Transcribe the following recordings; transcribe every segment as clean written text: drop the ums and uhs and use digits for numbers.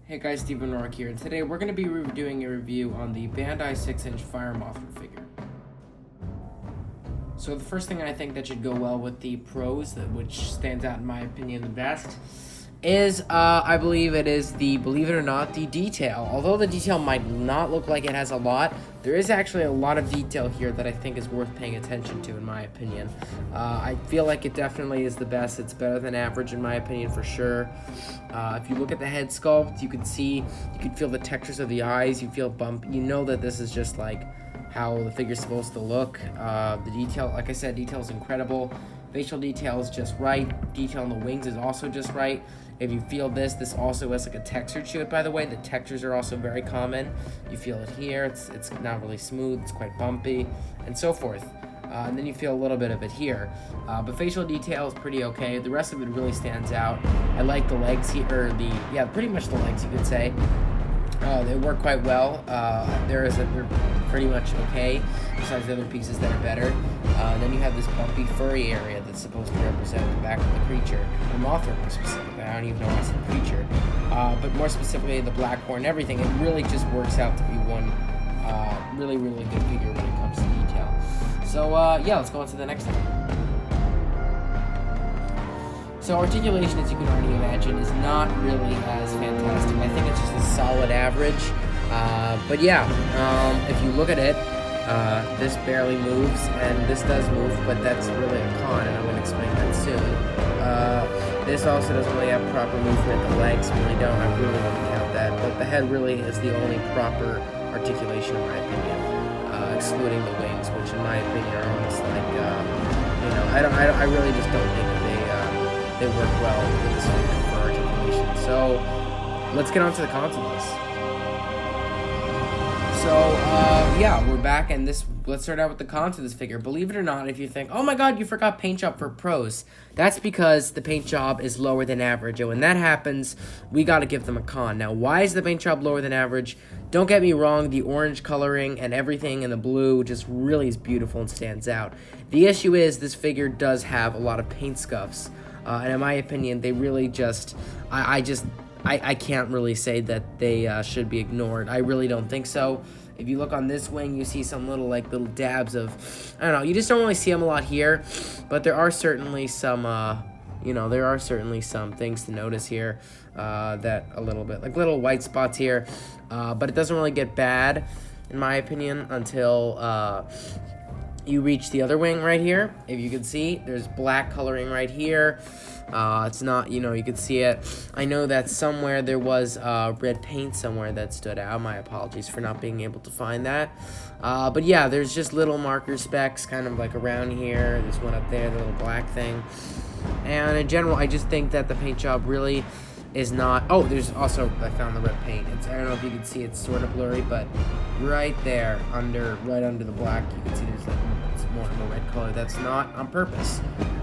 Hey guys, Steven Rock here, and today we're going to be doing a review on the Bandai 6-inch Fire Mothra figure. So the first thing I think that should go well with the pros, which stands out in my opinion the best, is I believe it is believe it or not, the detail. Although the detail might not look like it has a lot, there is actually a lot of detail here that I think is worth paying attention to in my opinion. I feel like it definitely is the best. It's better than average in my opinion for sure. If you look at the head sculpt, you can feel the textures of the eyes, you feel bump. You know that this is just like how the figure's supposed to look. The detail, like I said, detail is incredible. Facial detail is just right. Detail on the wings is also just right. If you feel this also has like a texture to it, by the way. The textures are also very common. You feel it here. It's not really smooth. It's quite bumpy, and so forth. And then you feel a little bit of it here. But facial detail is pretty okay. The rest of it really stands out. I like the legs here, pretty much the legs, you could say. They work quite well. They're pretty much okay, besides the other pieces that are better. Then you have this bumpy furry area that's supposed to represent the back of the creature, the Mothra more specifically. I don't even know why it's a creature. But more specifically, the black horn, everything, it really just works out to be one really, really good figure when it comes to detail. So, let's go on to the next thing. So articulation, as you can already imagine, is not really as fantastic. I think it's just a solid average. But if you look at it, this barely moves, and this does move, but that's really a con, and I'm going to explain that soon. This also doesn't really have proper movement. The legs really don't. I really wouldn't count that. But the head really is the only proper articulation, in my opinion, excluding the wings, which, in my opinion, are almost like, I really just don't think that they work well with this figure for articulation. So let's get on to the cons of this. So we're back, and let's start out with the cons of this figure. Believe it or not, if you think, oh my god, you forgot paint job for pros, that's because the paint job is lower than average, and when that happens, we gotta give them a con. Now, why is the paint job lower than average? Don't get me wrong, the orange coloring and everything in the blue just really is beautiful and stands out. The issue is this figure does have a lot of paint scuffs. And in my opinion, they really just, I can't really say that they should be ignored. I really don't think so. If you look on this wing, you see some little dabs of, I don't know, you just don't really see them a lot here, but there are certainly some, things to notice here, that a little bit, like little white spots here, but it doesn't really get bad, in my opinion, until, you reach the other wing right here. If you can see, there's black coloring right here. It's not, you can see it. I know that somewhere there was red paint somewhere that stood out. My apologies for not being able to find that. But yeah, there's just little marker specks kind of like around here. There's one up there, the little black thing. And in general, I just think that the paint job really is not. Oh, there's also, I found the red paint. I don't know if you can see, it's sort of blurry, but right there, right under the black, you can see there's it's more of a red color. That's not on purpose,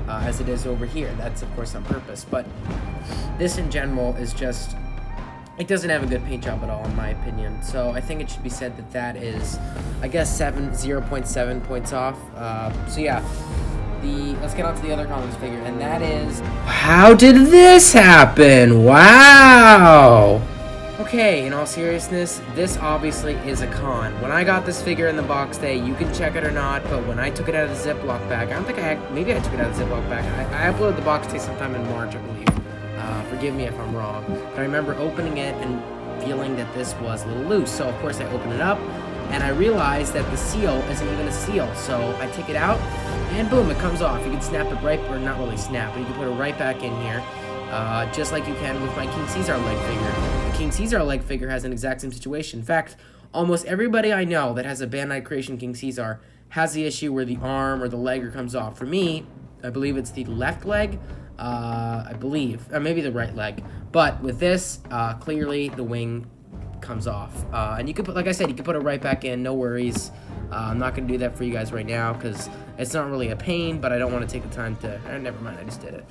as it is over here. That's of course on purpose, but this in general is just, it doesn't have a good paint job at all, in my opinion. So I think it should be said that is, I guess, 0.7 points off. Let's get on to the other commons figure, and that is, how did this happen? Wow! Okay, in all seriousness, this obviously is a con. When I got this figure in the box day, you can check it or not, but when I took it out of the Ziploc bag, maybe I took it out of the Ziploc bag. I uploaded the box day sometime in March, I believe. Forgive me if I'm wrong. But I remember opening it and feeling that this was a little loose, so of course I opened it up, and I realized that the seal isn't even a seal, so I take it out, and boom, it comes off. You can snap it right, or not really snap, but you can put it right back in here, just like you can with my King Caesar leg figure. The King Caesar leg figure has an exact same situation. In fact, almost everybody I know that has a Bandai Creation King Caesar has the issue where the arm or the leg comes off. For me, I believe it's the left leg, or maybe the right leg, but with this, clearly the wing comes off, and you could put, like I said, you can put it right back in, no worries. I'm not gonna do that for you guys right now because it's not really a pain, but I don't want to take the time to, never mind, I just did it.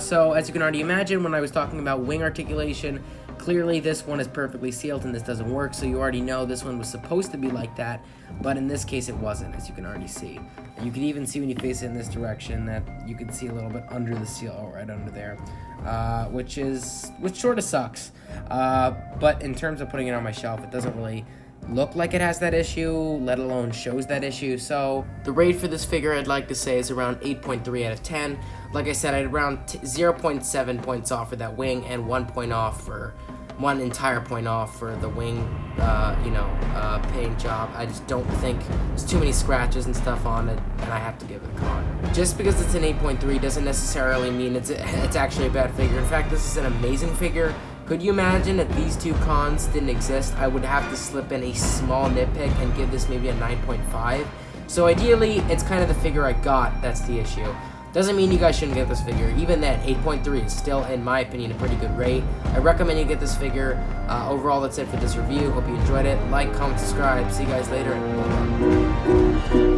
So as you can already imagine, when I was talking about wing articulation, Clearly, this one is perfectly sealed and this doesn't work, so you already know this one was supposed to be like that, but in this case it wasn't, as you can already see. And you can even see when you face it in this direction that you can see a little bit under the seal, right under there, which sort of sucks. But in terms of putting it on my shelf, it doesn't really look like it has that issue, let alone shows that issue. So the rate for this figure, I'd like to say, is around 8.3 out of 10. Like I said, I'd around 0.7 points off for that wing and 1 point off for one entire point off for the wing, paint job. I just don't think there's too many scratches and stuff on it, and I have to give it a con. Just because it's an 8.3 doesn't necessarily mean it's actually a bad figure. In fact, this is an amazing figure. Could you imagine if these two cons didn't exist? I would have to slip in a small nitpick and give this maybe a 9.5. So ideally, it's kind of the figure I got that's the issue. Doesn't mean you guys shouldn't get this figure. Even then, 8.3 is still, in my opinion, a pretty good rate. I recommend you get this figure. Overall, that's it for this review. Hope you enjoyed it. Like, comment, subscribe. See you guys later. And bye-bye.